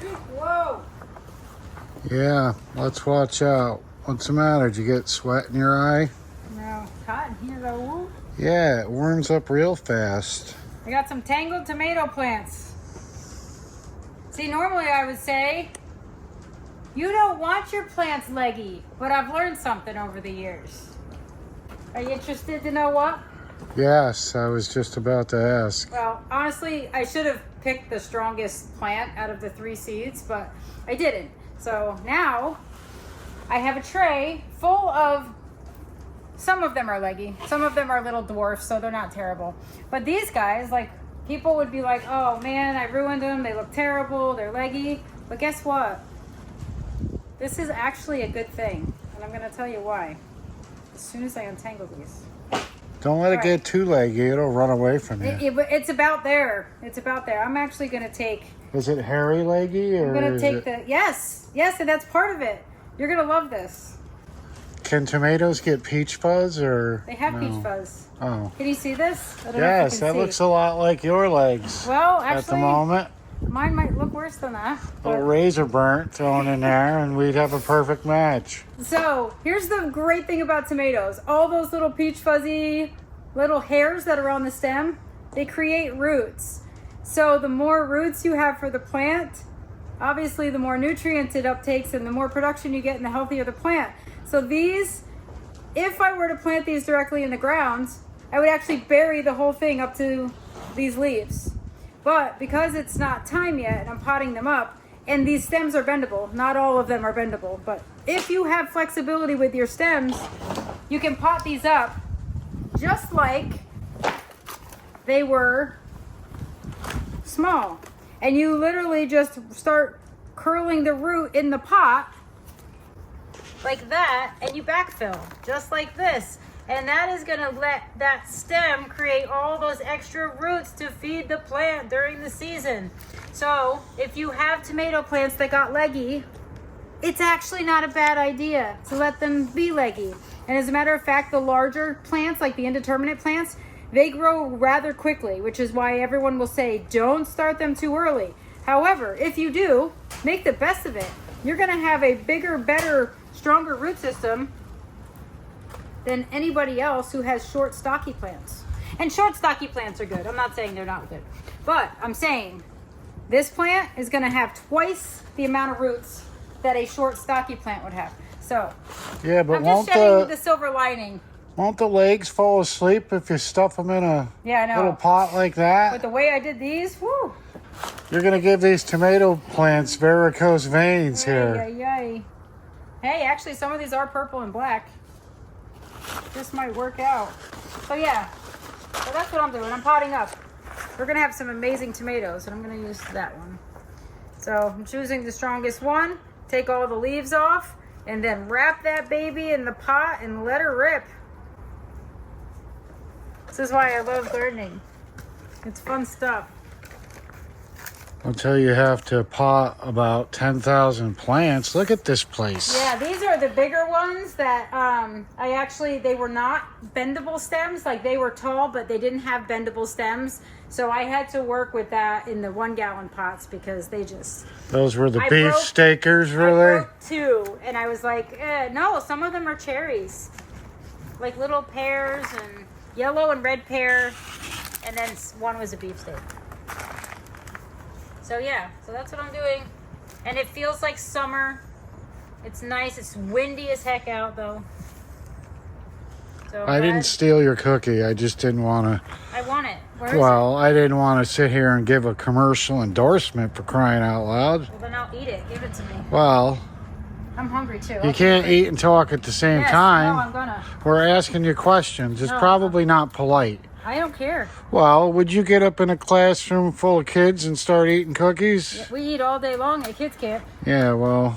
Whoa. Yeah, let's watch out. What's the matter? Did you get sweat in your eye? No, cotton here though. Yeah, it warms up real fast. I got some tangled tomato plants. See, normally I would say, you don't want your plants leggy, but I've learned something over the years. Are you interested to know what? Yes, I was just about to ask. Well, honestly, I should have picked the strongest plant out of the 3 seeds, but I didn't. So now I have a tray full of, some of them are leggy, some of them are little dwarfs, so they're not terrible. But these guys, like, people would be like, oh man, I ruined them, they look terrible, they're leggy. But guess what? This is actually a good thing, and I'm going to tell you why as soon as I untangle these. Don't let it get too leggy. It'll run away from you. It's about there. It's about there. I'm actually going to take... Is it hairy leggy? Or I'm going to take the... Yes, and that's part of it. You're going to love this. Can tomatoes get peach fuzz or... They have peach fuzz. Oh. Can you see this? I don't know if you Yes, can that see. looks a lot like your legs. Well, at the actually, moment. mine might look worse than that. A little razor burnt thrown in there, and we'd have a perfect match. So, here's the great thing about tomatoes. All those little peach fuzzy little hairs that are on the stem, they create roots. So the more roots you have for the plant, obviously the more nutrients it uptakes and the more production you get and the healthier the plant. So these, if I were to plant these directly in the ground, I would actually bury the whole thing up to these leaves. But because it's not time yet and I'm potting them up, and these stems are bendable, not all of them are bendable, but if you have flexibility with your stems, you can pot these up just like they were small. And you literally just start curling the root in the pot like that, and you backfill just like this. And that is going to let that stem create all those extra roots to feed the plant during the season. So if you have tomato plants that got leggy, it's actually not a bad idea to let them be leggy. And as a matter of fact, the larger plants, like the indeterminate plants, they grow rather quickly, which is why everyone will say, don't start them too early. However, if you do, make the best of it. You're gonna have a bigger, better, stronger root system than anybody else who has short, stocky plants. And short, stocky plants are good. I'm not saying they're not good. But I'm saying this plant is gonna have twice the amount of roots that a short, stocky plant would have. So, yeah, but I'm just shedding the silver lining. Won't the legs fall asleep if you stuff them in a little pot like that? But the way I did these, whoo. You're going to give these tomato plants varicose veins here. Yay. Hey, actually, some of these are purple and black. This might work out. So yeah, so that's what I'm doing. I'm potting up. We're going to have some amazing tomatoes, and I'm going to use that one. So I'm choosing the strongest one, take all the leaves off, and then wrap that baby in the pot and let her rip. This is why I love gardening. It's fun stuff. Until you have to pot about 10,000 plants. Look at this place. Yeah, these are the bigger ones that they were not bendable stems. Like, they were tall, but they didn't have bendable stems. So I had to work with that in the 1 gallon pots because they just... Those were the beef stakers, really? I broke 2, and I was like, no, some of them are cherries. Like little pears and yellow and red pear, and then one was a beefsteak. So yeah, so that's what I'm doing. And it feels like summer. It's nice. It's windy as heck out though. So I didn't steal your cookie. I just didn't want to. I want it. Well, I didn't want to sit here and give a commercial endorsement for crying out loud. Well, then I'll eat it. Give it to me. Well, I'm hungry too. You can't eat and talk at the same time. No, I'm gonna. We're asking you questions. It's probably not polite. I don't care. Well, would you get up in a classroom full of kids and start eating cookies? Yeah, we eat all day long and kids can't. Yeah, well.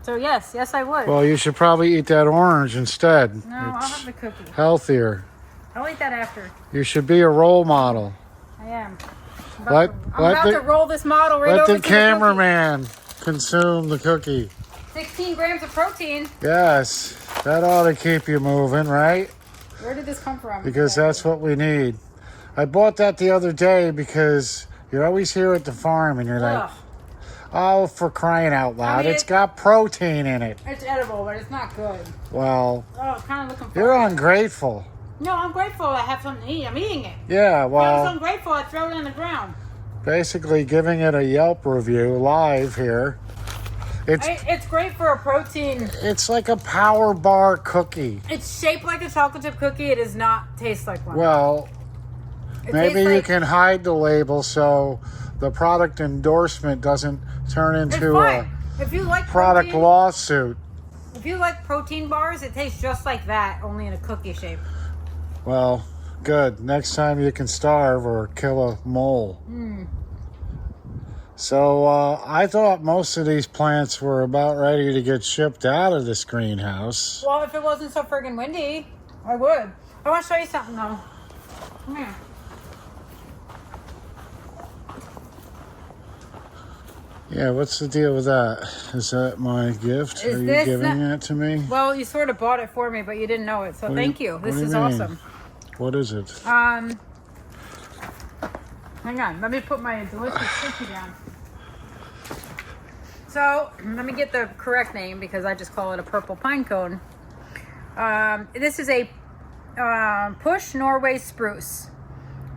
So yes, I would. Well, you should probably eat that orange instead. No, I'll have the cookie. Healthier. I'll eat that after. You should be a role model. I am. I'm about to roll this model right over to the cookie. Let the cameraman consume the cookie. 16 grams of protein. Yes, that ought to keep you moving, right? Where did this come from? Because that's what we need. I bought that the other day because you're always here at the farm and you're like, Oh, for crying out loud. I mean, it's got protein in it. It's edible, but it's not good. Well, Oh, kind of looking for you're it. ungrateful. No, I'm grateful I have something to eat. I'm eating it. Yeah, If I was well, ungrateful, I'd throw it on the ground. basically giving it a Yelp review live here. It's great for a protein. It's like a power bar cookie. It's shaped like a chocolate chip cookie. It does not taste like one. Well, It maybe tastes you like- can hide the label so the product endorsement doesn't turn It's into fine. a If you like product protein, lawsuit. if you like protein bars, it tastes just like that, only in a cookie shape. Well, good. Next time you can starve or kill a mole. So I thought most of these plants were about ready to get shipped out of this greenhouse. Well, if it wasn't so friggin' windy, I would. I want to show you something though. Come here. Yeah, what's the deal with that? Is that my gift? Is Are you this giving not- it to me? Well, you sort of bought it for me, but you didn't know it, so thank you. This is mean? awesome. What is it? Hang on. Let me put my delicious cookie down. So, let me get the correct name because I just call it a purple pine cone. This is a Push Norway spruce.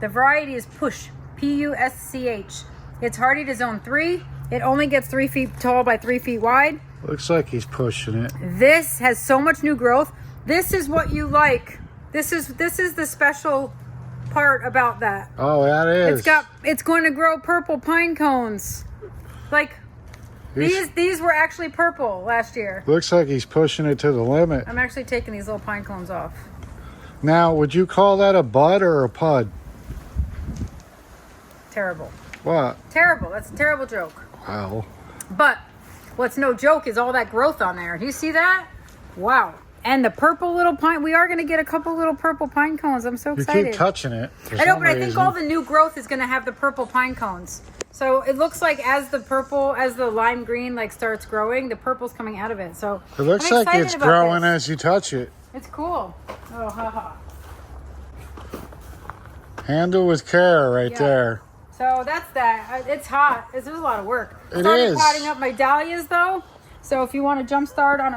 The variety is Push, Pusch. It's hardy to zone 3. It only gets 3 feet tall by 3 feet wide. Looks like he's pushing it. This has so much new growth. This is what you like. This is the special part about that. Oh, that is. It's going to grow purple pine cones. Like these were actually purple last year. Looks like he's pushing it to the limit. I'm actually taking these little pine cones off. Now, would you call that a bud or a pud? Terrible. What? Terrible. That's a terrible joke. Wow. But what's no joke is all that growth on there. Do you see that? Wow. And the purple little pine, we are going to get a couple little purple pine cones. I'm so You excited. keep touching it. I know, but I think all the new growth is going to have the purple pine cones. So it looks like as the lime green like starts growing, the purple's coming out of it. So It looks I'm like excited it's about growing this. as you touch it. It's cool. Oh, haha. Handle with care right Yeah. there. So that's that. It's hot. It's a lot of work. It Started is. potting up my dahlias though. So if you want to jumpstart on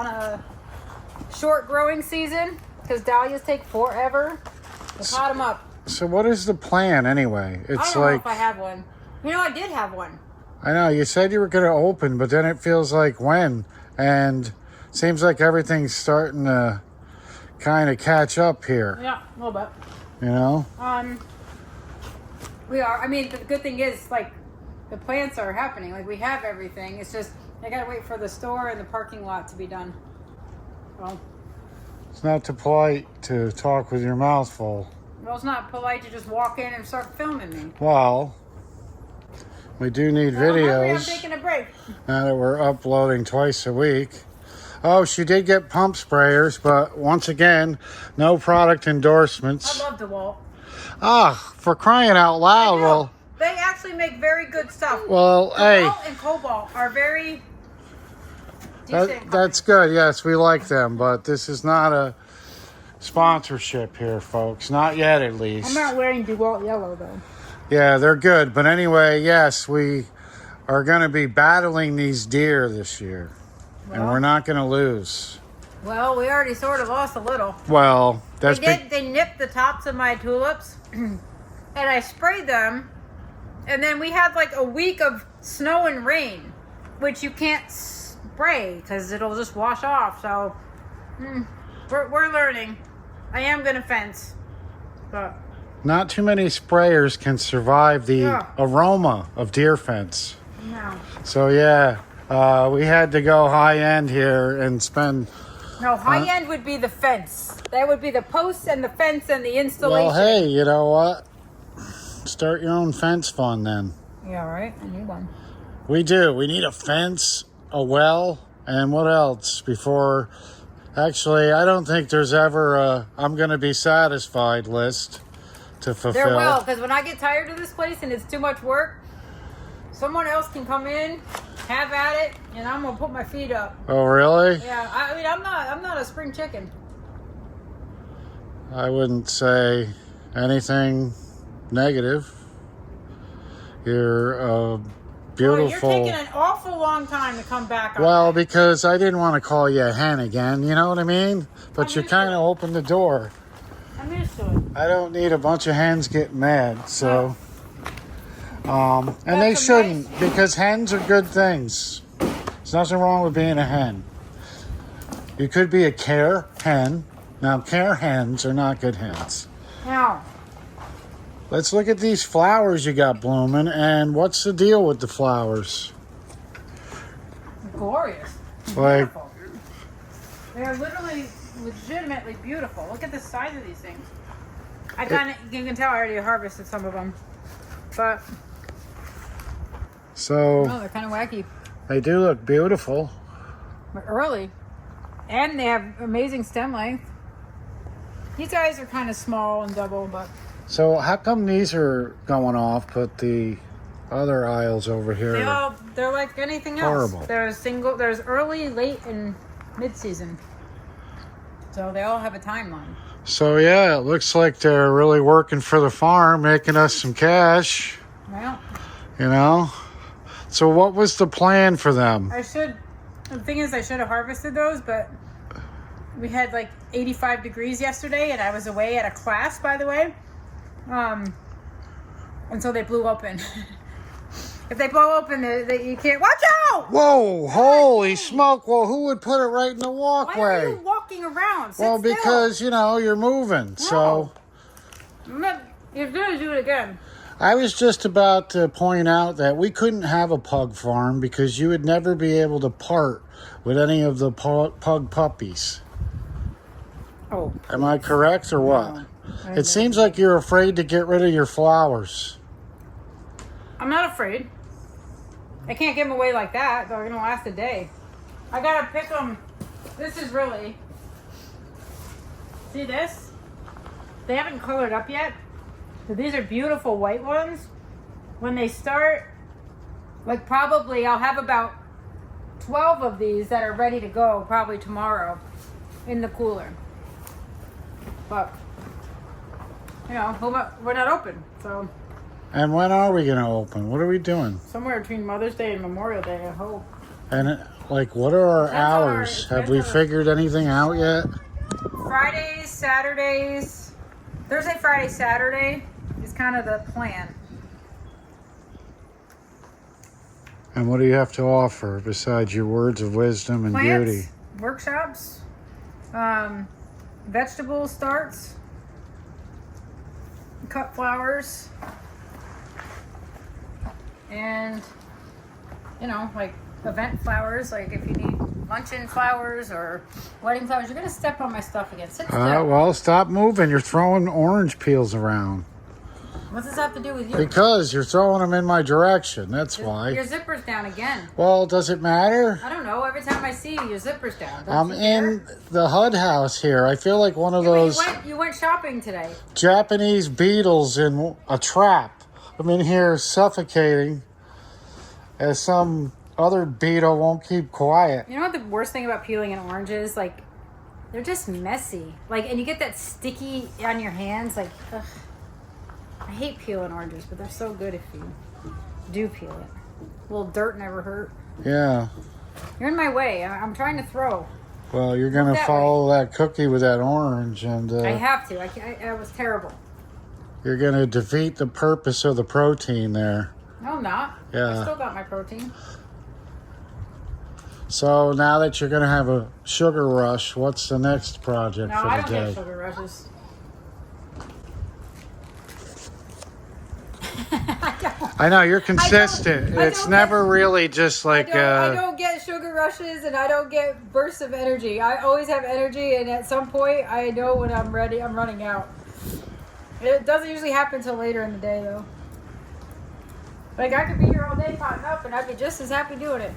a short growing season, because dahlias take forever, to pot them up. So what is the plan anyway? I It's don't know like, if I have one. You know, I did have one. I know, you said you were going to open, but then it feels like when? And seems like everything's starting to kind of catch up here, Yeah, a little bit. you know? We are. I mean, the good thing is, like, the plants are happening. Like, we have everything. It's just I gotta wait for the store and the parking lot to be done. Well, It's not too polite to talk with your mouth full. it's not polite to just walk in and start filming me. Well, we do need I'm hungry, I'm videos taking a break. now that we're uploading twice a week. Oh, she did get pump sprayers, but once again, no product endorsements. I love DeWalt. For crying out loud. Well, They actually make very good stuff. well, hey, DeWalt and Cobalt are very decent. that's good. Yes, we like them, but this is not a sponsorship here, folks. Not yet, at least. I'm not wearing DeWalt yellow though. Yeah, they're good. But anyway, yes, we are going to be battling these deer this year. And Well. we're not going to lose. Well, we already sort of lost a little. Well, that's They nipped the tops of my tulips, and I sprayed them, and then we had like a week of snow and rain, which you can't spray because it'll just wash off. So we're learning. I am gonna fence, but not too many sprayers can survive the Yeah. aroma of deer fence. no. So yeah, we had to go high end here and spend. No, high end would be the fence. That would be the posts and the fence and the installation. Well, hey, you know what? Start your own fence fund then. Yeah, right. I need one. We do. We need a fence, a well, and what else before... Actually, I don't think there's ever a I'm going to be satisfied list to fulfill. There will, because when I get tired of this place and it's too much work, someone else can come in, have at it, and I'm gonna put my feet up. Oh, really? Yeah, I mean, I'm not a spring chicken. I wouldn't say anything negative. You're a beautiful. Well, you're taking an awful long time to come back on Well, that. because I didn't want to call you a hen again, you know what I mean? But I'm you used to kind of it. opened the door. I'm used to it. I don't need a bunch of hens getting mad, so. And Got they some shouldn't, nice- because hens are good things. There's nothing wrong with being a hen. You could be a care hen. Now, care hens are not good hens. Now, Let's look at these flowers you got blooming, and what's the deal with the flowers? glorious. Like, Beautiful. They're literally legitimately beautiful. Look at the size of these things. You can tell I already harvested some of them. But, so oh, they're kind of wacky. they do look beautiful. But early. And they have amazing stem length. These guys are kind of small and double, but So how come these are going off, but the other aisles over here? they're like anything else. Horrible. There's early, late, and mid-season. So they all have a timeline. So yeah, it looks like they're really working for the farm, making us some cash, Well, you know? So what was the plan for them? the thing is I should have harvested those, but we had like 85 degrees yesterday and I was away at a class, by the way. And so they blew open. If they blow open, you can't, watch out! Whoa, holy smoke. Well, who would put it right in the Why are you walkway? walking around? Sit Well, still. because, you know, you're moving. So You're going to do it again. I was just about to point out that we couldn't have a pug farm because you would never be able to part with any of the pug puppies. Oh. Am I correct or what? No. It seems like you're afraid to get rid of your flowers. I'm not afraid. I can't give them away like that. They're going to last a day. I got to pick them. This is really... See this? They haven't colored up yet. So these are beautiful white ones. When they start, like probably I'll have about 12 of these that are ready to go probably tomorrow in the cooler. But, you know, we're not open. So And when are we going to open? What are we doing? somewhere between Mother's Day and Memorial Day, I hope. And, like, what are our That's hours? our- Have we that's our- figured anything out yet? Fridays, Saturdays, Thursday, Friday, Saturday is kind of the plan. And what do you have to offer besides your words of wisdom and Plants, beauty? workshops, vegetable starts, cut flowers, and, you know, like event flowers, like if you need luncheon flowers or wedding flowers. You're going to step on my stuff again. Sit still. Well, stop moving. You're throwing orange peels around. What's this have to do with you? Because you're throwing them in my direction. That's Your why. zipper's down again. Well, does it matter? I don't know. Every time I see you, your zipper's down. Don't I'm you care? in the HUD house here. I feel like one of Yeah, but those you went shopping today. Japanese beetles in a trap. I'm in here suffocating as some other beetle won't keep quiet. You know what the worst thing about peeling an orange is? Like, they're just messy. Like, and you get that sticky on your hands. Like, ugh. I hate peeling oranges, but they're so good if you do peel it. A little dirt never hurt. Yeah. You're in my way. I'm trying to throw. Well, you're going to That follow that cookie with that orange, and I have to. I was terrible. you're going to defeat the purpose of the protein there. No, I'm not. Yeah. I still got my protein. So now that you're going to have a sugar rush, what's the next project No, for I the don't day? get sugar rushes. I know you're consistent. I It's don't never really just like I don't get sugar rushes and I don't get bursts of energy. I always have energy, and at some point, I know when I'm ready. I'm running out. It doesn't usually happen till later in the day, though. Like, I could be here all day potting up, and I'd be just as happy doing it.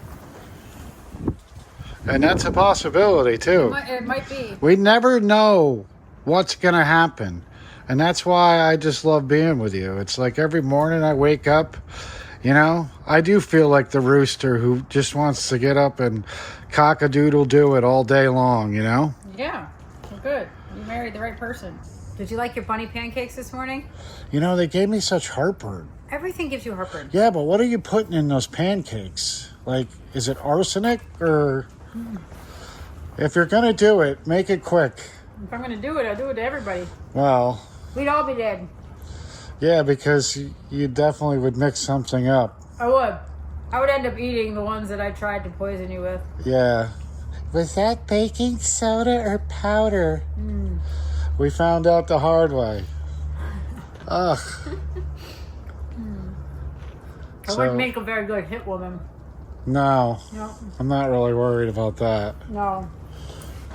and that's a possibility too. It might be. We never know what's going to happen. And that's why I just love being with you. It's like every morning I wake up, you know, I do feel like the rooster who just wants to get up and cock-a-doodle-do it all day long, you know? Yeah, well, good. You married the right person. Did you like your bunny pancakes this morning? You know, they gave me such heartburn. Everything gives you heartburn. Yeah, but what are you putting in those pancakes? Like, is it arsenic or... If you're going to do it, make it quick. If I'm going to do it, I'll do it to everybody. Well... We'd all be dead. Yeah, because you definitely would mix something up. I would. I would end up eating the ones that I tried to poison you with. Yeah. Was that baking soda or powder? We found out the hard way. Ugh. I wouldn't make a very good hit woman. No. No. I'm not really worried about that. No.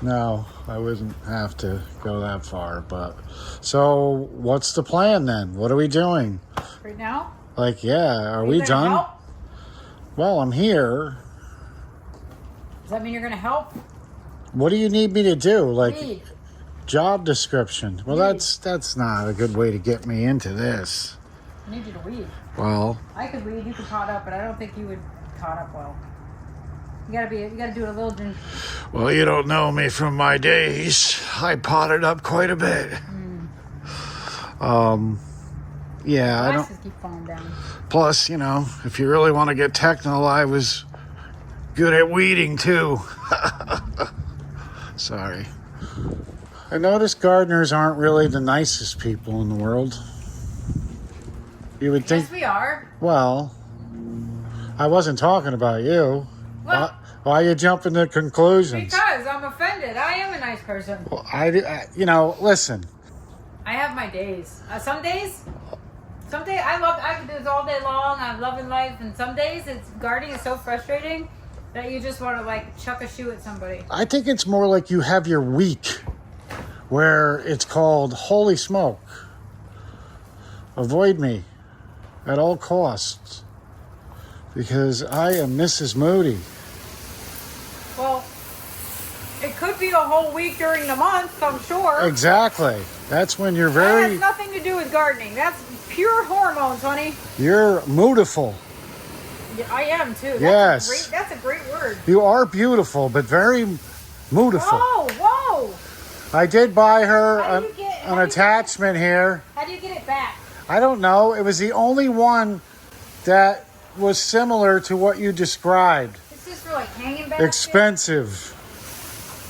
No, I wouldn't have to go that far, but... So, what's the plan then? What are we doing? Right now? Like, yeah, are we you gonna done? help? Well, I'm here. Does that mean you're going to help? What do you need me to do? Like, Read. job description. Well, that's not a good way to get me into this. I need you to read. Well... I could read, you could pot up, but I don't think you would pot up well. You gotta do it a little... Well, you don't know me from my days. I potted up quite a bit. Yeah, I don't... Glasses keep falling down. Plus, you know, if you really want to get technical, I was good at weeding, too. Sorry. I noticed gardeners aren't really the nicest people in the world. You would think... Yes, we are. Well, I wasn't talking about you. What? Why are you jumping to conclusions? Because I'm offended. I am a nice person. Well, you know, listen. I have my days. Some days I can do this all day long. I'm loving life, and some days gardening is so frustrating that you just want to like chuck a shoe at somebody. I think it's more like you have your week where it's called holy smoke. Avoid me at all costs because I am Mrs. Moody. Well, it could be a whole week during the month, I'm sure. Exactly. That's when you're That very... has nothing to do with gardening. That's pure hormones, honey. You're moodiful. Yeah, I am too. Yes. That's a great word. You are beautiful, but very moodiful. Whoa! I did buy her How do you an attachment here. How do you get it back? I don't know. It was the only one that was similar to what you described. It's just for like hanging back. Expensive.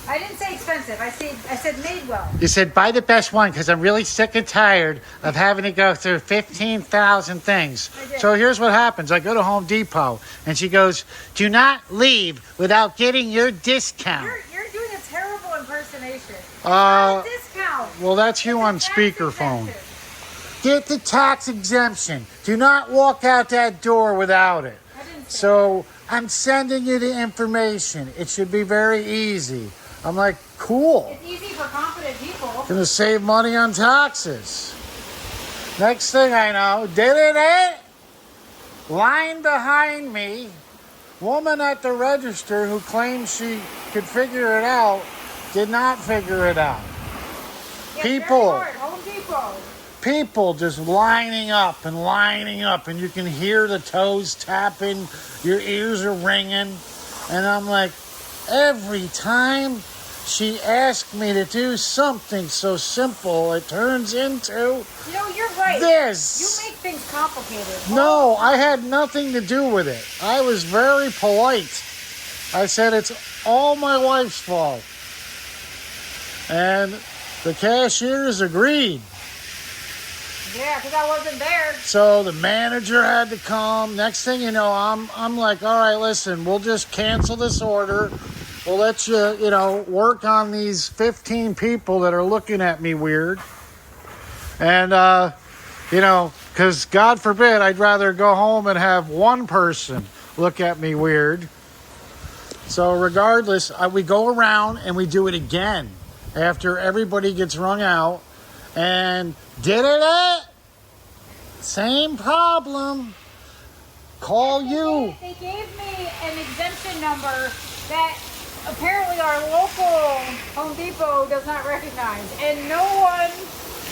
I didn't say expensive. I said made well. You said buy the best one because I'm really sick and tired of having to go through 15,000 things. I did. So here's what happens. I go to Home Depot and she goes, do not leave without getting your discount. You're doing a terrible impersonation. Uh, Discount. Well, that's you on It's a tax speakerphone. exemption. Get the tax exemption. Do not walk out that door without it. I didn't say So I'm sending you the information. It should be very easy. I'm like, cool. It's easy for confident people. Gonna save money on taxes. Next thing I know, line behind me, woman at the register who claimed she could figure it out, did not figure it out. Yeah, People. very hard. Home Depot. People just lining up, and you can hear the toes tapping, your ears are ringing, and I'm like, every time she asked me to do something so simple, it turns into You know, you're right. this. You make things complicated. No, I had nothing to do with it. I was very polite. I said it's all my wife's fault. And the cashiers agreed. Yeah, because I wasn't there. So the manager had to come. Next thing you know, I'm like, all right, listen, we'll just cancel this order. We'll let you, work on these 15 people that are looking at me weird. And, because God forbid, I'd rather go home and have one person look at me weird. So regardless, we go around and we do it again after everybody gets rung out. And did it? Same problem. Call you. They gave me an exemption number that apparently our local Home Depot does not recognize. And no one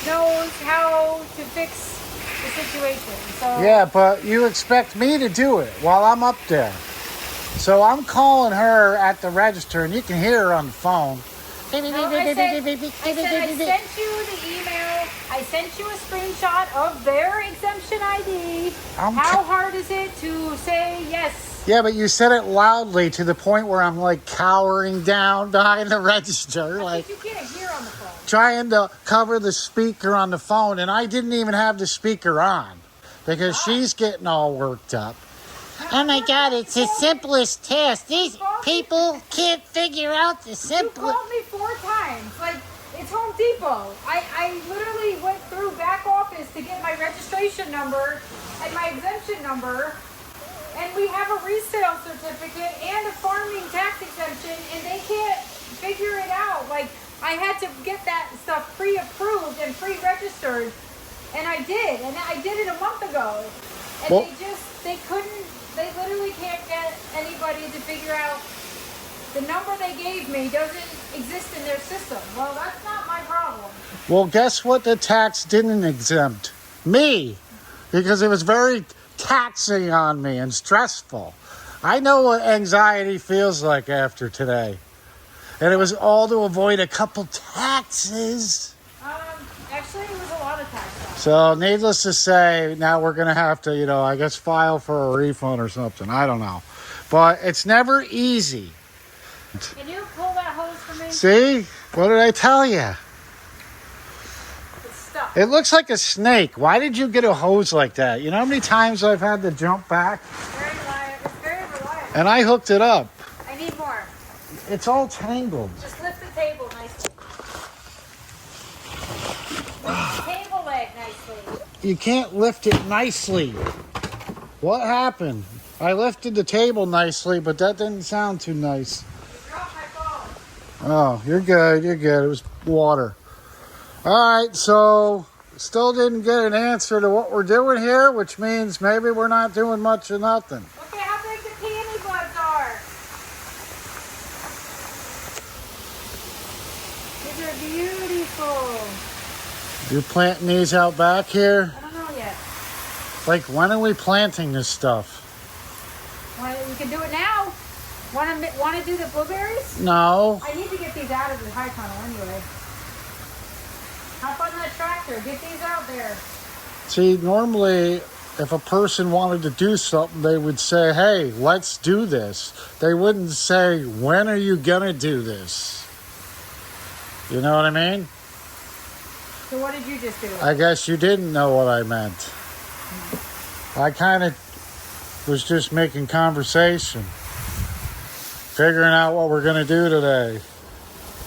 knows how to fix the situation. So Yeah, but you expect me to do it while I'm up there. So I'm calling her at the register, and you can hear her on the phone. I said I sent you the email I sent you a screenshot of their exemption ID. I'm How hard is it to say yes? Yeah, but you said it loudly to the point where I'm like cowering down behind the register, I like think you can't hear on the phone. trying to cover the speaker on the phone, and I didn't even have the speaker on because she's getting all worked up. Oh my God, it's the simplest test. These people can't figure out the You simplest. called me 4 times. Like, it's Home Depot. I literally went through back office to get my registration number and my exemption number. And we have a resale certificate and a farming tax exemption, and they can't figure it out. Like, I had to get that stuff pre-approved and pre-registered, and I did. And I did it a month ago. And Well- they literally can't get anybody to figure out the number they gave me doesn't exist in their system. Well, that's not my problem. Well, guess what the tax didn't exempt? Me. Because it was very taxing on me and stressful. I know what anxiety feels like after today. And it was all to avoid a couple taxes. Actually, it was a lot of tax. So, needless to say, now we're going to have to, I guess file for a refund or something. I don't know. But it's never easy. Can you pull that hose for me? See? What did I tell you? It's stuck. It looks like a snake. Why did you get a hose like that? You know how many times I've had to jump back? Very reliable. It's very reliable. And I hooked it up. I need more. It's all tangled. Just lift the table nicely. Lift the table leg nicely. You can't lift it nicely. What happened? I lifted the table nicely, but that didn't sound too nice. You dropped my phone. Oh, you're good. You're good. It was water. All right, so still didn't get an answer to what we're doing here, which means maybe we're not doing much of nothing. Okay, how big the peony buds are? These are beautiful. You're planting these out back here? I don't know yet. Like, when are we planting this stuff? We can do it now. Want to do the blueberries? No. I need to get these out of the high tunnel anyway. Hop on that tractor. Get these out there. See, normally, if a person wanted to do something, they would say, hey, let's do this. They wouldn't say, when are you going to do this? You know what I mean? So what did you just do? I guess you didn't know what I meant. I kind of was just making conversation, figuring out what we're going to do today.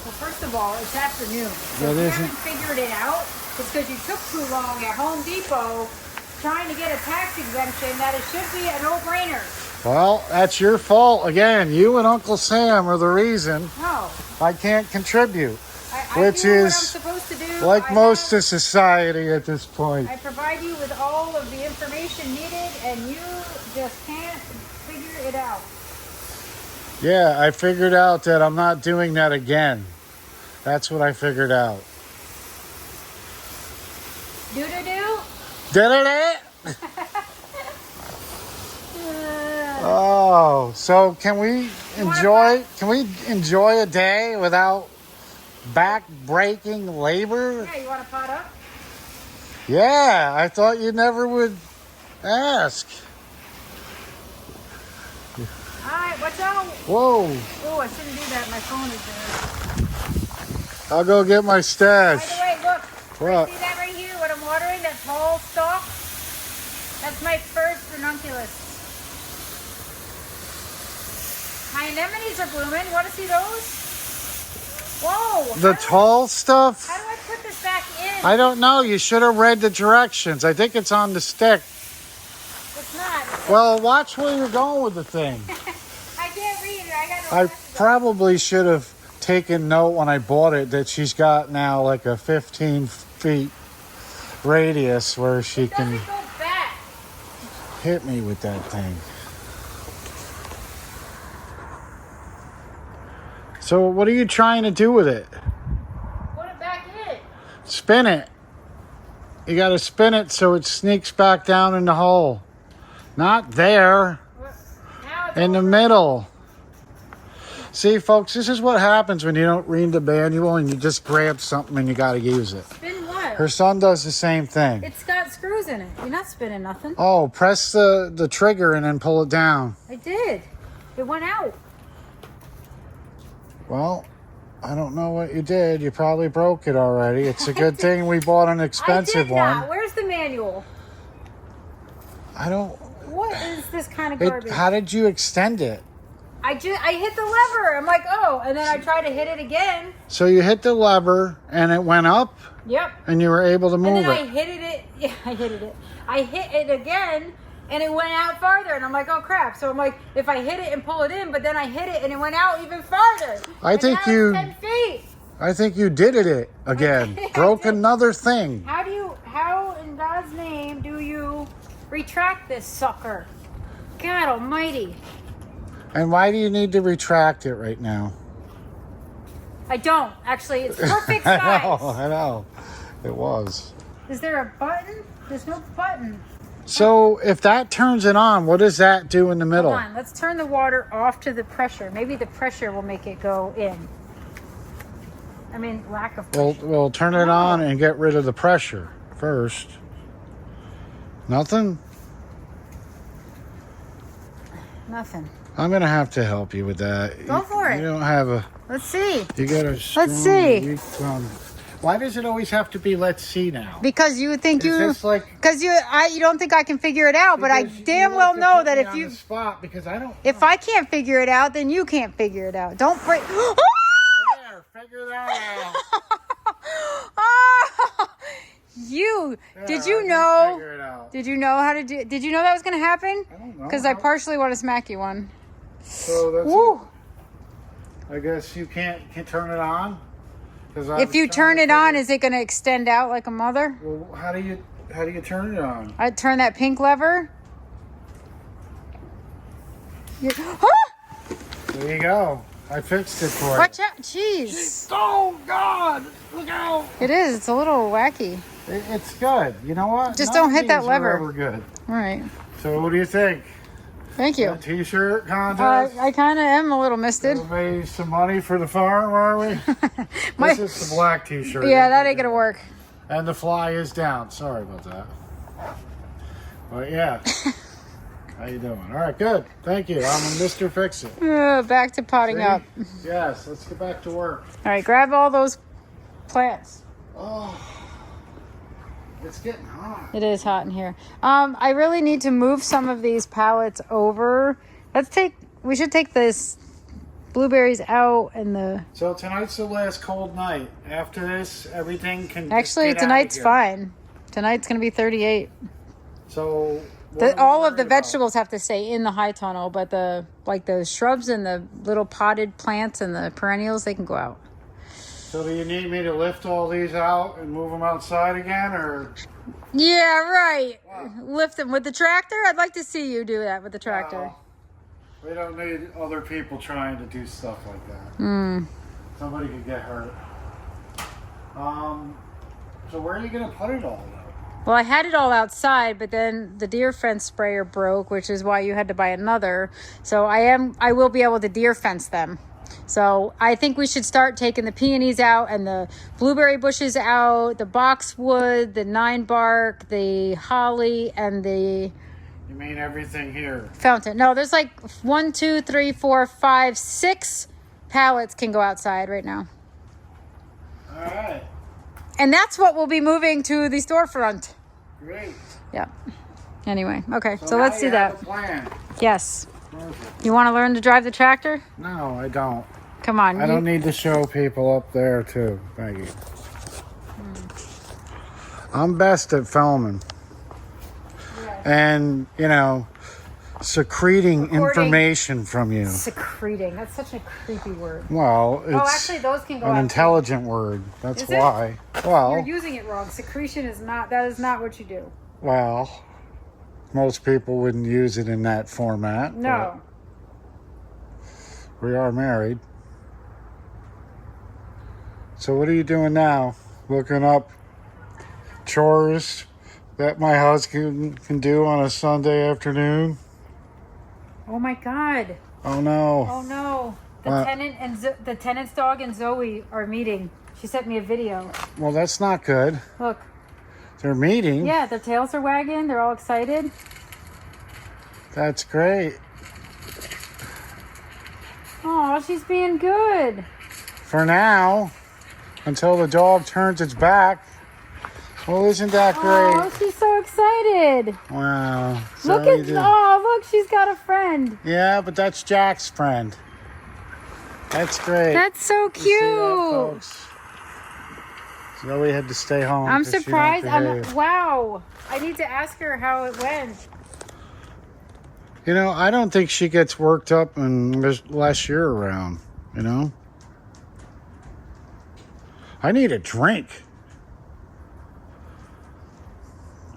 Well, first of all, it's afternoon. So That if you isn't- haven't figured it out, it's because you took too long at Home Depot trying to get a tax exemption that it should be a no-brainer. Well, that's your fault. Again, you and Uncle Sam are the reason No. I can't contribute. I Which do what I'm is supposed to do. like I most have- of society at this point. I provide you with all of the information needed, and you just can't figure it out. Yeah, I figured out that I'm not doing that again. That's what I figured out. Do-do-do? Did it? Oh, so can we enjoy a day without back-breaking labor? Yeah, you want to pot up? Yeah, I thought you never would ask. All right, watch out. Whoa, Oh, I shouldn't do that. My phone is there. I'll go get my By stash. the way, look. What? See that right here? What I'm watering? That tall stalk? That's my first ranunculus. My anemones are blooming. You want to see those? Whoa. The tall stuff? How do I put this back in? I don't know. You should have read the directions. I think it's on the stick. It's not. Well, watch where you're going with the thing. I can't read it. I got no I glasses on. probably should have taken note when I bought it that she's got now like a 15 feet radius where she It doesn't can go back. hit me with that thing. So what are you trying to do with it? Put it back in. Spin it. You got to spin it so it sneaks back down in the hole. Not there, Now it's in the over. middle. See, folks, this is what happens when you don't read the manual and you just grab something and you got to use it. Spin what? Her son does the same thing. It's got screws in it. You're not spinning nothing. Oh, press the trigger and then pull it down. I did. It went out. Well, I don't know what you did. You probably broke it already. It's a good thing we bought an expensive one. Where's the manual? I don't... What is this kind of garbage? How did you extend it? I hit the lever. I'm like, oh, and then I tried to hit it again. So you hit the lever and it went up? Yep. And you were able to move and then it? I hit it. Yeah, I hit it. I hit it again, and it went out farther. And I'm like, oh crap. So I'm like, if I hit it and pull it in, but then I hit it and it went out even farther. I think now you. It's 10 feet. I think you did it again. Broke another thing. How in God's name do you retract this sucker? God Almighty. And why do you need to retract it right now? I don't. Actually, it's perfect I size. know. It was. Is there a button? There's no button. So if that turns it on, what does that do in the middle? Hold on. Let's turn the water off to the pressure. Maybe the pressure will make it go in. I mean, lack of pressure. We'll turn it on and get rid of the pressure first. Nothing? Nothing. I'm going to have to help you with that. Go for it. You don't have a... Let's see. You got a strong, weak thumb. Why does it always have to be let's see now? Because you think you... Is this like... Because you don't think I can figure it out, but I damn well know that if you... Spot because I don't... If I can't figure it out, then you can't figure it out. Don't break... There, figure that out. Oh, you... Yeah, did you I know... figure it out. Did you know how to do... Did you know that was going to happen? I don't know. Because I partially want to smack you one. So that's Woo. I guess you can't turn it on? If you turn it on, is it going to extend out like a mother? Well, how do you turn it on? I turn that pink lever. There you go. I fixed it for you. Watch out. Jeez. Oh, God. Look out. It is. It's a little wacky. It's good. You know what? Just None don't of hit that these lever. are ever good. All right. So what do you think? Thank you. A t-shirt contest? I kind of am a little misted. We'll raise some money for the farm, are we? This is the black t-shirt. Yeah, that ain't going to work. And the fly is down. Sorry about that. But yeah. How you doing? All right, good. Thank you. I'm Mr. Fix-It. Back to potting See? up. Yes, let's get back to work. All right, grab all those plants. Oh, it's getting hot. It is hot in here. I really need to move some of these pallets over. We should take this blueberries out and the... So tonight's the last cold night. After this, everything can Actually, just get tonight's out of here. fine. Tonight's going to be 38. So... All of the vegetables have to stay in the high tunnel, but the shrubs and the little potted plants and the perennials, they can go out. So do you need me to lift all these out and move them outside again, or? Yeah, right. Wow. Lift them with the tractor. I'd like to see you do that with the tractor. Wow. We don't need other people trying to do stuff like that. Somebody could get hurt. So where are you gonna put it all, though? Well, I had it all outside, but then the deer fence sprayer broke, which is why you had to buy another. So I will be able to deer fence them. So I think we should start taking the peonies out and the blueberry bushes out, the boxwood, the 9-bark, the holly, and the... You mean everything here? Fountain. No, there's like 1, 2, 3, 4, 5, 6 pallets can go outside right now. All right. And that's what we'll be moving to the storefront. Great. Yeah. Anyway, okay, so now let's do you have that. a plan. Yes. Perfect. You want to learn to drive the tractor? No, I don't. Come on. I don't need to show people up there, too. Thank you. I'm best at filming. Yes. And, secreting information from you. Secreting. That's such a creepy word. Well, it's actually, those can go an out. intelligent word. That's Is it? why. You're Well, using it wrong. Secretion is not, that is not what you do. well, most people wouldn't use it in that format. No. but We are married. So what are you doing now? Looking up chores that my husband can do on a Sunday afternoon? Oh my God. Oh no. Oh no. What? The tenant's dog and Zoe are meeting. She sent me a video. Well, that's not good. Look. They're meeting. Yeah, their tails are wagging. They're all excited. That's great. Oh, she's being good. For now, until the dog turns its back. Well, isn't that great? Oh, she's so excited. Wow. Look at, look, she's got a friend. Yeah, but that's Jack's friend. That's great. That's so cute. You see that, folks? Zoe had to stay home. I'm 'cause she don't surprised. behave. Wow. I need to ask her how it went. You know, I don't think she gets worked up unless you're around, you know? I need a drink.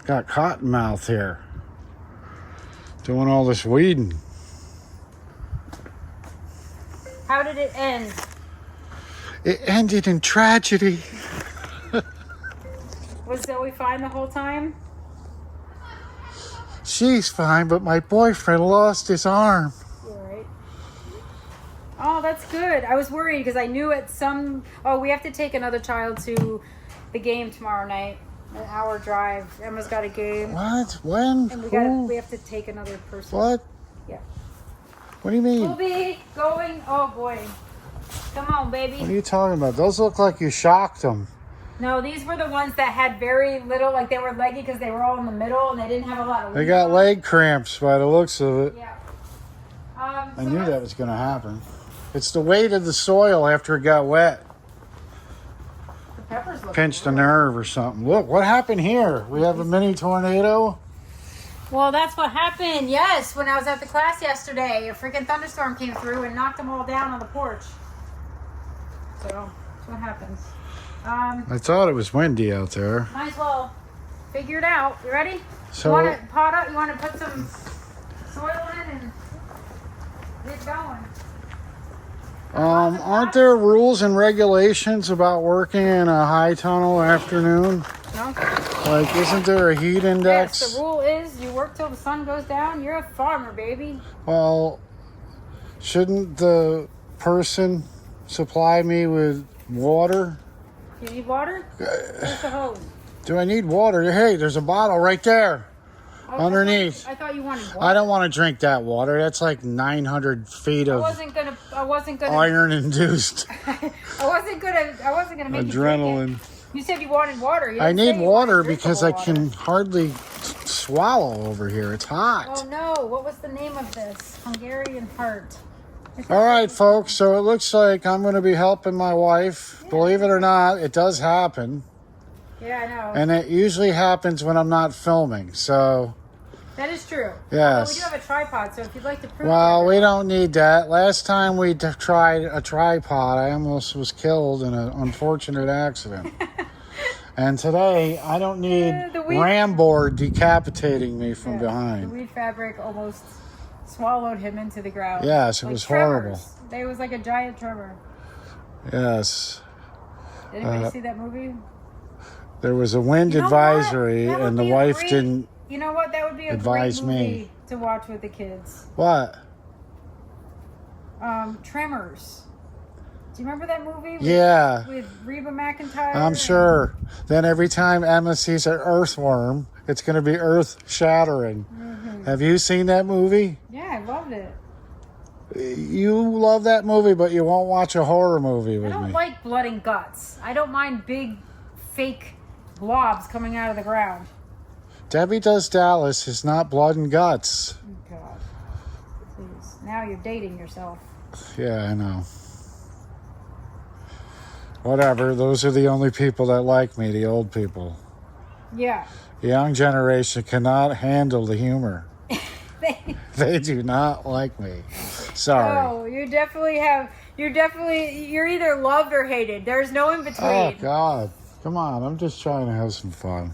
Got cotton mouth here. Doing all this weeding. How did it end? It ended in tragedy. Was Zoe fine the whole time? She's fine, but my boyfriend lost his arm. You're right. Oh, that's good. I was worried because I knew at some... Oh, we have to take another child to the game tomorrow night. An hour drive. Emma's got a game. What? When? And we have to take another person. What? Yeah. What do you mean? We'll be going... Oh, boy. Come on, baby. What are you talking about? Those look like you shocked them. No, these were the ones that had very little, like they were leggy because they were all in the middle and they didn't have a lot of They got leg cramps by the looks of it. Yeah. I knew that was going to happen. It's the weight of the soil after it got wet. The peppers look Pinched a good. nerve or something. Look, what happened here? We have a mini tornado? Well, that's what happened, yes, when I was at the class yesterday. A freaking thunderstorm came through and knocked them all down on the porch. So, that's what happens. I thought it was windy out there. Might as well figure it out. You ready? So- you want to pot up? You want to put some soil in and get going? Aren't there rules and regulations about working in a high tunnel afternoon? No? Like, isn't there a heat index? Yes, the rule is you work till the sun goes down. You're a farmer, baby. Well, shouldn't the person supply me with water? You need water? Where's the hose? Do I need water? Hey, there's a bottle right there. Oh, Underneath. I thought you wanted water. I don't want to drink that water. That's like 900 feet I of wasn't gonna. iron-induced I wasn't gonna make you adrenaline. drink it. You said you wanted water. You I didn't say need you water wanted because I drinkable can hardly swallow over here. It's hot. Oh no! What was the name of this? Hungarian heart. All right, folks. So it looks like I'm going to be helping my wife. Believe it or not, it does happen. Yeah, I know. And it usually happens when I'm not filming. So, That is true. Yes. Although we do have a tripod, so if you'd like to prove well, it. we don't need that. Last time we tried a tripod, I almost was killed in an unfortunate accident. And today, I don't need the weed- Ramboard decapitating me from The behind. weed fabric almost swallowed him into the ground. Yes, it Like was tremors. horrible. It was like a giant tremor. Yes. Did anybody see that movie? There was a wind You know advisory, what? That and would the be a wife great- didn't. You know what? That would be a advise great movie me. to watch with the kids. What? Tremors. Do you remember that movie? Yeah. With Reba McEntire? I'm sure. Then every time Emma sees an earthworm, it's going to be earth shattering. Mm-hmm. Have you seen that movie? Yeah, I loved it. You love that movie, but you won't watch a horror movie I with don't me. like blood and guts. I don't mind big, fake blobs coming out of the ground. Debbie Does Dallas is not blood and guts. Oh, God. Please. Now you're dating yourself. Yeah, I know. Whatever. Those are the only people that like me, the old people. Yeah. The young generation cannot handle the humor. They do not like me. Sorry. Oh, you're either loved or hated. There's no in between. Oh, God. Come on. I'm just trying to have some fun.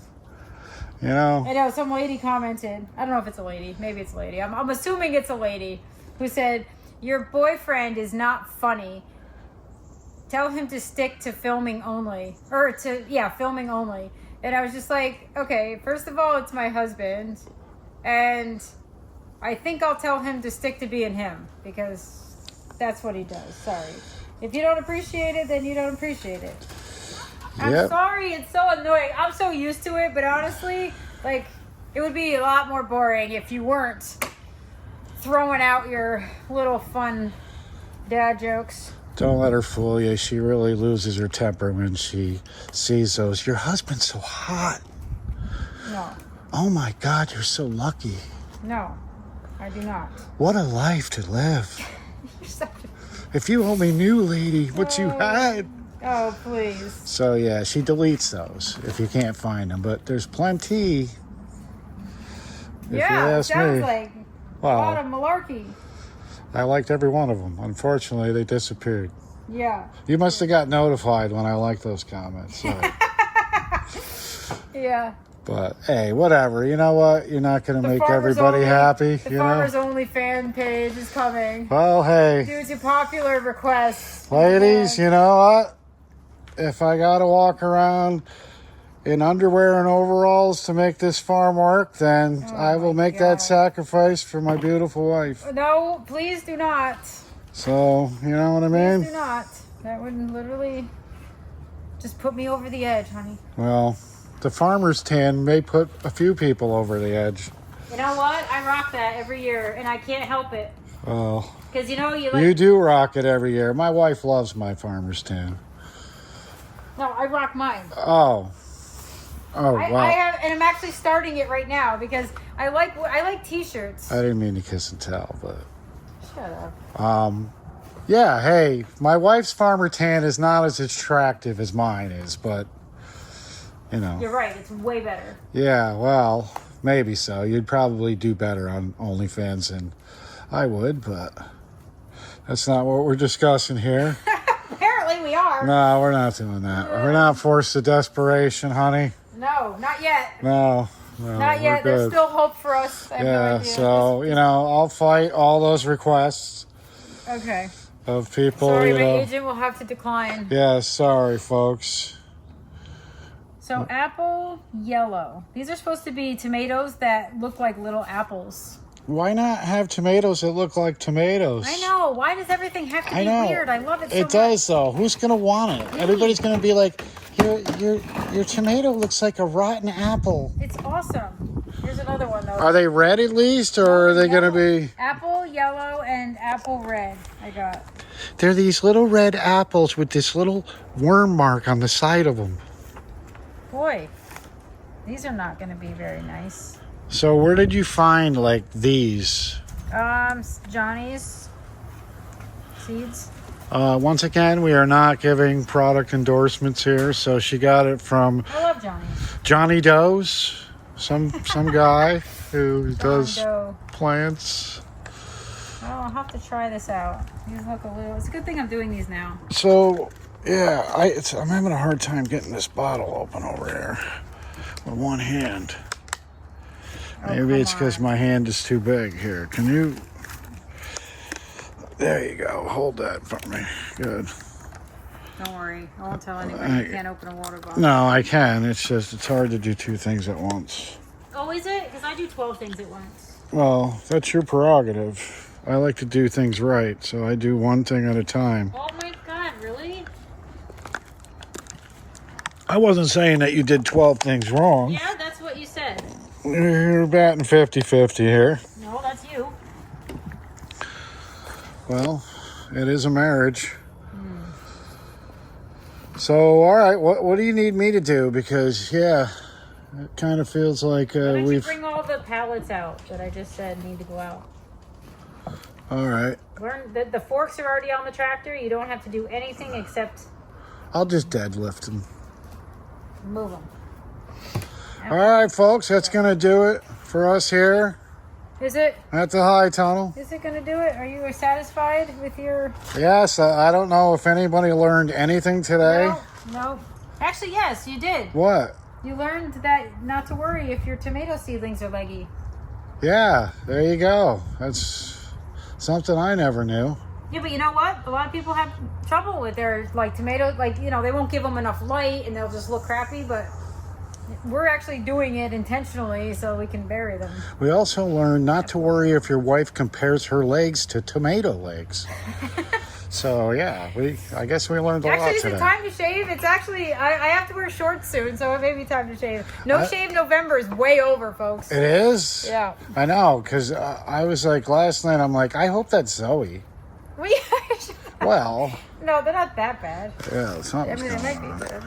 You know? I know, some lady commented. I don't know if it's a lady. Maybe it's a lady. I'm assuming it's a lady who said, your boyfriend is not funny. Tell him to stick to filming only. Filming only. And I was just like, okay, first of all, it's my husband. And I think I'll tell him to stick to being him. Because that's what he does. Sorry. If you don't appreciate it, then you don't appreciate it. I'm Yep. sorry, it's so annoying. I'm so used to it, but honestly, like, it would be a lot more boring if you weren't throwing out your little fun dad jokes. Don't let her fool you. She really loses her temper when she sees those. Your husband's so hot. No. Oh my God, you're so lucky. No, I do not. What a life to live. You're such If you only knew, lady, what you Oh. had. Oh, please. So yeah, she deletes those if you can't find them. But there's plenty. If you Yeah, it ask sounds me. like a lot of Wow, malarkey. I liked every one of them. Unfortunately, they disappeared. Yeah. You must have got notified when I liked those comments. So. Yeah. But hey, whatever. You know what? You're not going to make Farmers everybody Only- happy. The You know. Farmers Only fan page is coming. Well, hey, Due to popular requests. ladies, Yeah. you know what? If I got to walk around in underwear and overalls to make this farm work, then I will my make that God. sacrifice for my beautiful wife. No, please do not. So, you know what I Please mean? do not. That would literally just put me over the edge, honey. Well, the farmer's tan may put a few people over the edge. You know what? I rock that every year, and I can't help it. Well, Because, you know, you like... you do rock it every year. My wife loves my farmer's tan. No, I rock mine. Oh, wow. I have, and I'm actually starting it right now because I like t-shirts. I didn't mean to kiss and tell, but Shut up. yeah, hey, my wife's farmer tan is not as attractive as mine is, but you know. You're right. It's way better. Yeah, well, maybe so. You'd probably do better on OnlyFans than I would, but that's not what we're discussing here. Apparently we are. No, we're not doing that. We're not forced to desperation, honey. No, not yet. No, Not we're yet. There's good. still hope for us. I have no Yeah, idea. so, you know, I'll fight all those requests Okay. of people, Sorry, you my know. agent will have to decline. Yeah, sorry, folks. So apple yellow. These are supposed to be tomatoes that look like little apples. Why not have tomatoes that look like tomatoes? I know. Why does everything have to I be know. weird? I love it so It much. does, though. Who's gonna want it? Everybody's gonna be like, your tomato looks like a rotten apple. It's awesome. Here's another one though. Are they red at least, or are they gonna be? Apple yellow and apple red. I got. They're these little red apples with this little worm mark on the side of them. Boy, these are not going to be very nice. So where did you find like these? Johnny's seeds. Once again, we are not giving product endorsements here. So she got it from I love Johnny's. Johnny Doe's, some guy who does Doe. plants. Oh, I'll have to try this out. These look a little. It's a good thing I'm doing these now. So yeah, I'm having a hard time getting this bottle open over here with one hand. Oh, Maybe it's come because on. my hand is too big. Here, can you? There you go. Hold that for me. Good. Don't worry. I won't tell anybody. You can't open a water bottle. No, I can. It's just it's hard to do two things at once. Oh, is it? Because I do 12 things at once. Well, that's your prerogative. I like to do things right, so I do one thing at a time. Oh my God! Really? I wasn't saying that you did 12 things wrong. Yeah, that's what you said. You're batting 50-50 here. No, that's you. Well, it is a marriage. So, all right, what do you need me to do? Because, yeah, it kind of feels like Why don't you we've... bring all the pallets out that I just said need to go out? All right. Learn the forks are already on the tractor. You don't have to do anything except I'll just deadlift them. move them. All right, folks, that's going to do it for us here Is it? at the High Tunnel. Is it going to do it? Are you satisfied with your... Yes, I don't know if anybody learned anything today. No. Actually, yes, you did. What? You learned that not to worry if your tomato seedlings are leggy. Yeah, there you go. That's something I never knew. Yeah, but you know what? A lot of people have trouble with their, like, tomatoes. Like, you know, they won't give them enough light and they'll just look crappy, but we're actually doing it intentionally so we can bury them. We also learned not to worry if your wife compares her legs to tomato legs. So yeah, I guess we learned a lot Actually, is today. it time to shave? It's actually, I have to wear shorts soon, so it may be time to shave. No shave November is way over, folks. It is? Yeah. I know, because I was like, last night, I'm like, I hope that's Zoe. Well. No, they're not that bad. Yeah, something's it might going be on. good.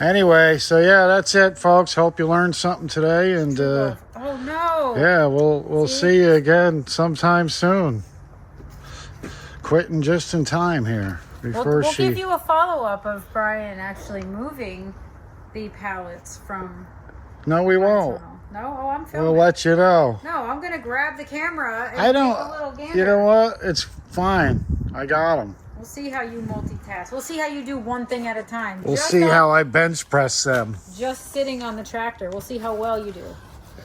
Anyway, so yeah, that's it, folks. Hope you learned something today, and Oh no. yeah, we'll see you again sometime soon. Quitting just in time here before We'll give you a follow-up of Brian actually moving the pallets from... No, we won't. No? Oh, I'm filming. We'll let you know. No, I'm going to grab the camera and I take a little don't. gander. You know what? It's fine. I got them. We'll see how you multitask. We'll see how you do one thing at a time. We'll see how I bench press them. Just sitting on the tractor. We'll see how well you do.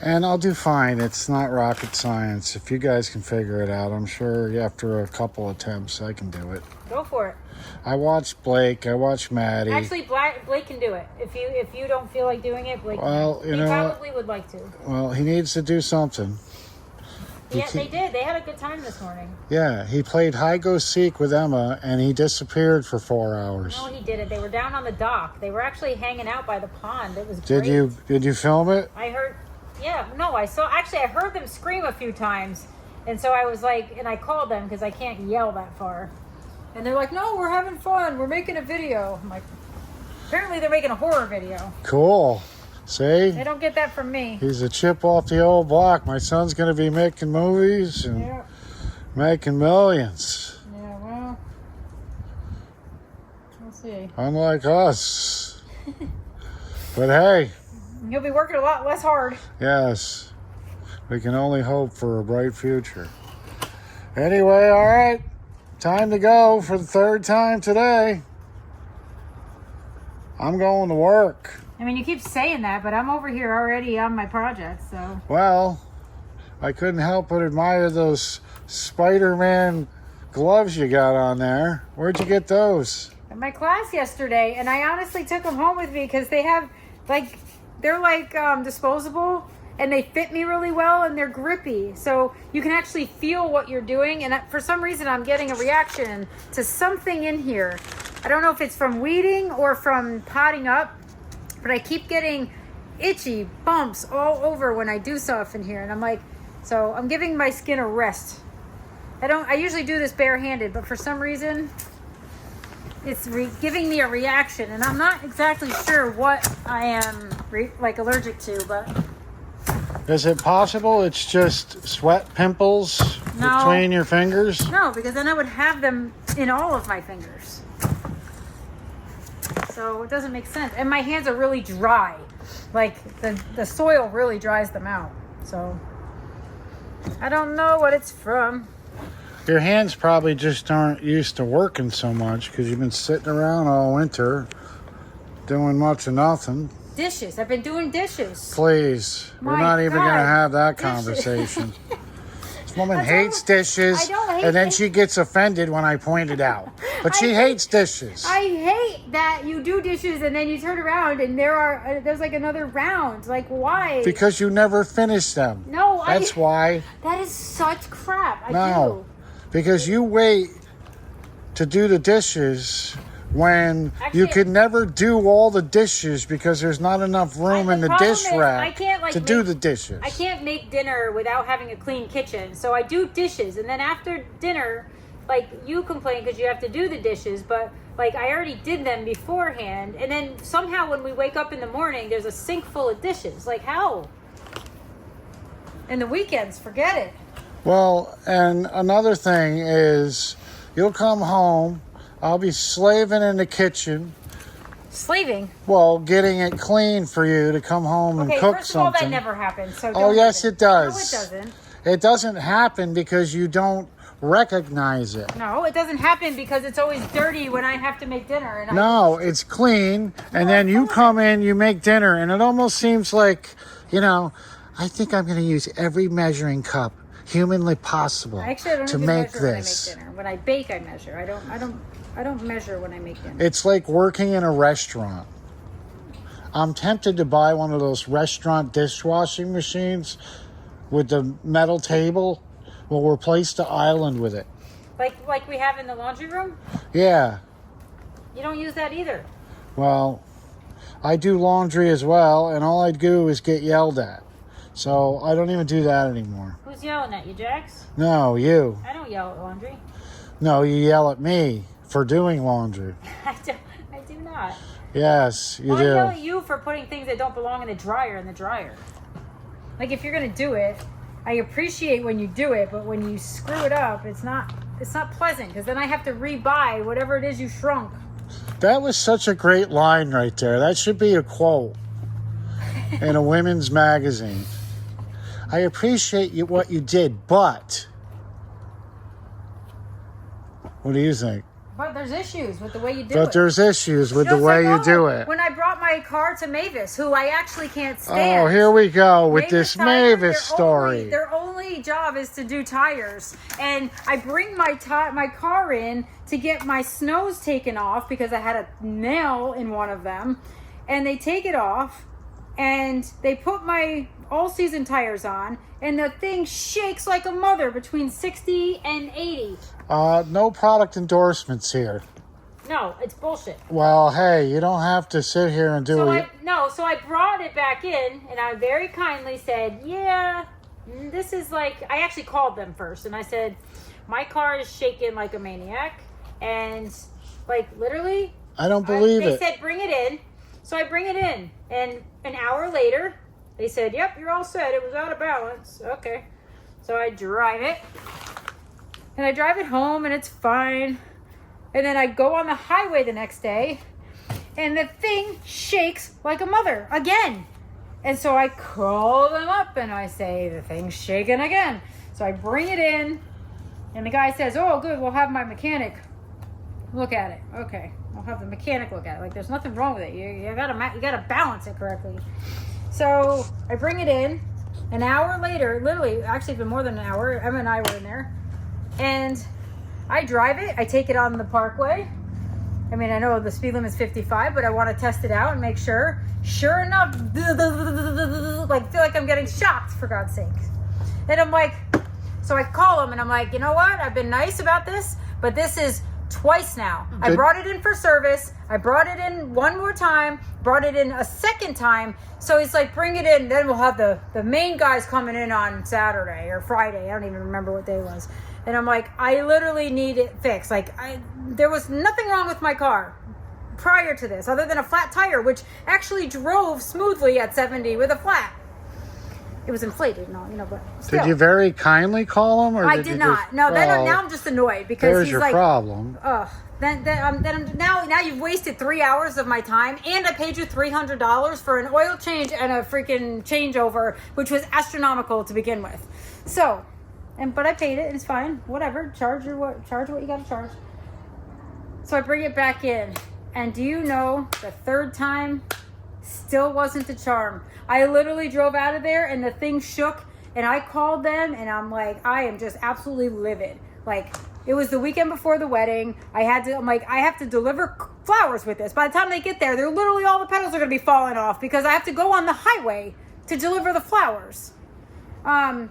And I'll do fine. It's not rocket science. If you guys can figure it out, I'm sure after a couple attempts, I can do it. Go for it. I watched Blake. I watched Maddie. Actually, Blake can do it. If you don't feel like doing it, Blake Well, can. you He know probably would like to. Well, he needs to do something. Yeah, they did. They had a good time this morning. Yeah, he played hide-go-seek with Emma, and he disappeared for 4 hours. No, he did it. They were down on the dock. They were actually hanging out by the pond. It was great. Did you film it? I heard... Yeah, no, I heard them scream a few times. And so I was like... And I called them because I can't yell that far. And they're like, no, we're having fun. We're making a video. I'm like... Apparently they're making a horror video. Cool. See? They don't get that from me. He's a chip off the old block. My son's going to be making movies and making millions. Yeah, well, we'll see. Unlike us. But hey. You'll be working a lot less hard. Yes. We can only hope for a bright future. Anyway, all right. Time to go for the third time today. I'm going to work. I mean, you keep saying that, but I'm over here already on my project, so. Well, I couldn't help but admire those Spider-Man gloves you got on there. Where'd you get those? At my class yesterday, and I honestly took them home with me because they have, like, they're like disposable, and they fit me really well, and they're grippy. So you can actually feel what you're doing, and for some reason I'm getting a reaction to something in here. I don't know if it's from weeding or from potting up, but I keep getting itchy bumps all over when I do stuff in here. And I'm like, so I'm giving my skin a rest. I usually do this barehanded, but for some reason, it's giving me a reaction. And I'm not exactly sure what I am allergic to, but. Is it possible it's just sweat pimples between your fingers? No, because then I would have them in all of my fingers. So it doesn't make sense. And my hands are really dry. Like the soil really dries them out. So I don't know what it's from. Your hands probably just aren't used to working so much because you've been sitting around all winter doing much of nothing. Dishes. I've been doing dishes. Please. We're not even going to have that conversation. This woman hates dishes. I don't hate and then dishes. she gets offended when I point it out. But she hates dishes. I hate that you do dishes and then you turn around and there's like another round. Like, why? Because you never finish them. No, That's why. That is such crap. I No. Because you wait to do the dishes when you could never do all the dishes because there's not enough room in the dish rack to do the dishes. I can't make dinner without having a clean kitchen. So I do dishes. And then after dinner, like, you complain because you have to do the dishes. But, like, I already did them beforehand. And then somehow when we wake up in the morning, there's a sink full of dishes. Like, how? And the weekends, forget it. Well, and another thing is you'll come home, I'll be slaving in the kitchen. Slaving? Well, getting it clean for you to come home and cook first of all, something. that never happens. So Oh, yes, it does. No, it doesn't. It doesn't happen because you don't recognize it. No, it doesn't happen because it's always dirty when I have to make dinner. And No, it's clean, and then you come in, you make dinner, and it almost seems like, I think I'm going to use every measuring cup humanly possible to make this. When I bake, I measure. I don't measure when I make dinner. It's like working in a restaurant. I'm tempted to buy one of those restaurant dishwashing machines with the metal table. We'll replace the island with it. Like we have in the laundry room? Yeah. You don't use that either. Well, I do laundry as well, and all I do is get yelled at. So I don't even do that anymore. Who's yelling at you, Jax? No, you. I don't yell at laundry. No, you yell at me for doing laundry. I do not. Yes, you I do. yell at you for putting things that don't belong in the dryer. Like if you're gonna do it, I appreciate when you do it, but when you screw it up, it's not pleasant because then I have to rebuy whatever it is you shrunk. That was such a great line right there. That should be a quote in a women's magazine. I appreciate what you did, but what do you think? But there's issues with the way you do it. But there's issues with the Just way like, you do it. When I brought my car to Mavis, who I actually can't stand. Oh, here we go with this Tires, Mavis story. Their only job is to do tires. And I bring my car in to get my snows taken off because I had a nail in one of them. And they take it off and they put my all-season tires on. And the thing shakes like a mother between 60 and 80. No product endorsements here. No, it's bullshit. Well, hey, you don't have to sit here and do it. So I brought it back in, and I very kindly said, yeah, this is like, I actually called them first, and I said, my car is shaking like a maniac, and like literally, I don't believe they it. said, bring it in. So I bring it in, and an hour later, they said, yep, you're all set. It was out of balance. Okay. So I drive it, and I drive it home, and it's fine. And then I go on the highway the next day, and the thing shakes like a mother again. And so I call them up, and I say, the thing's shaking again. So I bring it in, and the guy says, oh, good, we'll have my mechanic look at it. Okay, I'll have the mechanic look at it. Like, there's nothing wrong with it. You gotta balance it correctly. So I bring it in. An hour later, literally, actually been more than an hour, Emma and I were in there, and I drive it. I take it on the parkway. I mean, I know the speed limit is 55, but I want to test it out and make sure. Sure enough, like feel like I'm getting shocked, for God's sake. And I'm like, so I call him and I'm like, you know what? I've been nice about this, but this is twice now. I brought it in for service. I brought it in one more time, brought it in a second time. So he's like, bring it in. Then we'll have the main guys coming in on Saturday or Friday. I don't even remember what day it was. And I'm like, I literally need it fixed. Like, there was nothing wrong with my car prior to this, other than a flat tire, which actually drove smoothly at 70 with a flat. It was inflated and all, but still. Did you very kindly call him? Or I did not. No, now I'm just annoyed because there's he's your like, problem. ugh. Now you've wasted 3 hours of my time, and I paid you $300 for an oil change and a freaking changeover, which was astronomical to begin with. So. But I paid it, and it's fine. Whatever. Charge what you gotta charge. So I bring it back in. And do you know, the third time still wasn't the charm. I literally drove out of there and the thing shook, and I called them and I'm like, I am just absolutely livid. Like, it was the weekend before the wedding. I have to deliver flowers with this. By the time they get there, they're literally, all the petals are gonna be falling off because I have to go on the highway to deliver the flowers.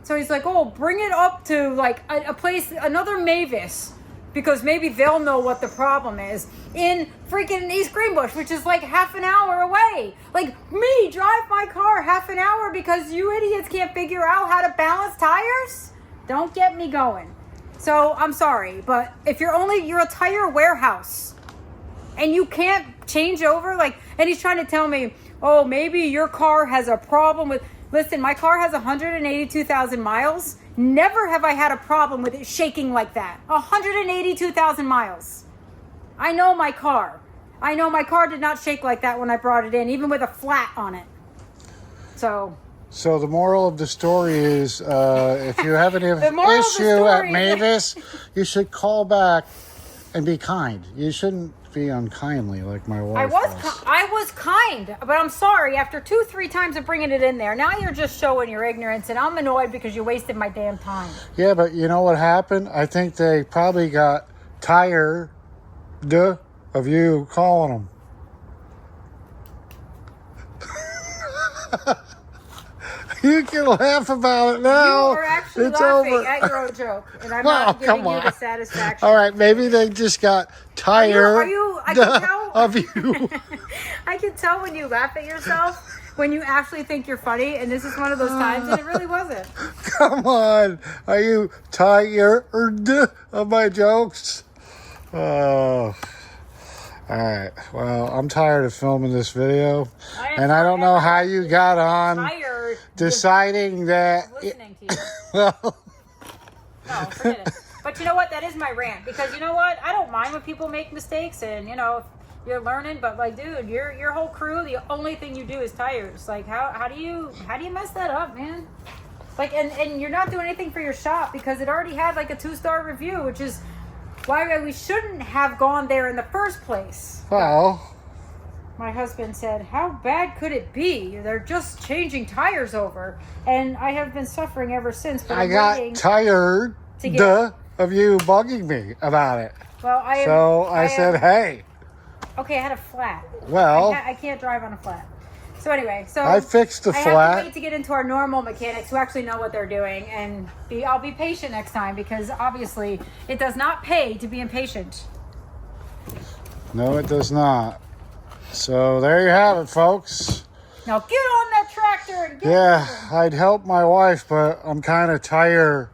So he's like, oh, bring it up to like a place, another Mavis, because maybe they'll know what the problem is in freaking East Greenbush, which is like half an hour away. Like, me drive my car half an hour because you idiots can't figure out how to balance tires? Don't get me going. So I'm sorry, but if you're a tire warehouse and you can't change over, and he's trying to tell me, oh, maybe your car has a problem with. Listen, my car has 182,000 miles. Never have I had a problem with it shaking like that. 182,000 miles. I know my car. Did not shake like that when I brought it in, even with a flat on it. So the moral of the story is, if you have any issue at Mavis, you should call back and be kind. You shouldn't be unkindly like my wife I was kind, but I'm sorry. After 2-3 times of bringing it in there, now you're just showing your ignorance, and I'm annoyed because you wasted my damn time. Yeah, but you know what happened? I think they probably got tired of you calling them. You can laugh about it You now. are actually It's laughing over. at your own joke, and I'm Oh, not giving come you the on. satisfaction. All right, maybe they just got tired I can tell. of you. I can tell when you laugh at yourself, when you actually think you're funny, and this is one of those times, and it really wasn't. Come on. Are you tired of my jokes? Oh. All right. Well, I'm tired of filming this video. And I don't know how you got on Tired deciding that. listening to you. Well, No, forget it. But you know what? That is my rant, because you know what? I don't mind when people make mistakes, and you know, you're learning. But like, dude, your whole crew, the only thing you do is tires. Like, how do you mess that up, man? Like, and you're not doing anything for your shop because it already had like a 2-star review, which is why we shouldn't have gone there in the first place. well, My husband said, "How bad could it be? They're just changing tires over," and I have been suffering ever since. But I I'm got waiting tired to get. of you bugging me about it. Well, I said, hey. Okay, I had a flat. Well, I can't drive on a flat. So anyway, I fixed the I flat. have to wait to get into our normal mechanics who actually know what they're doing, and I'll be patient next time, because obviously it does not pay to be impatient. No, it does not. So there you have it, folks. Now get on that tractor and get Yeah, I'd help my wife, but I'm kind of tired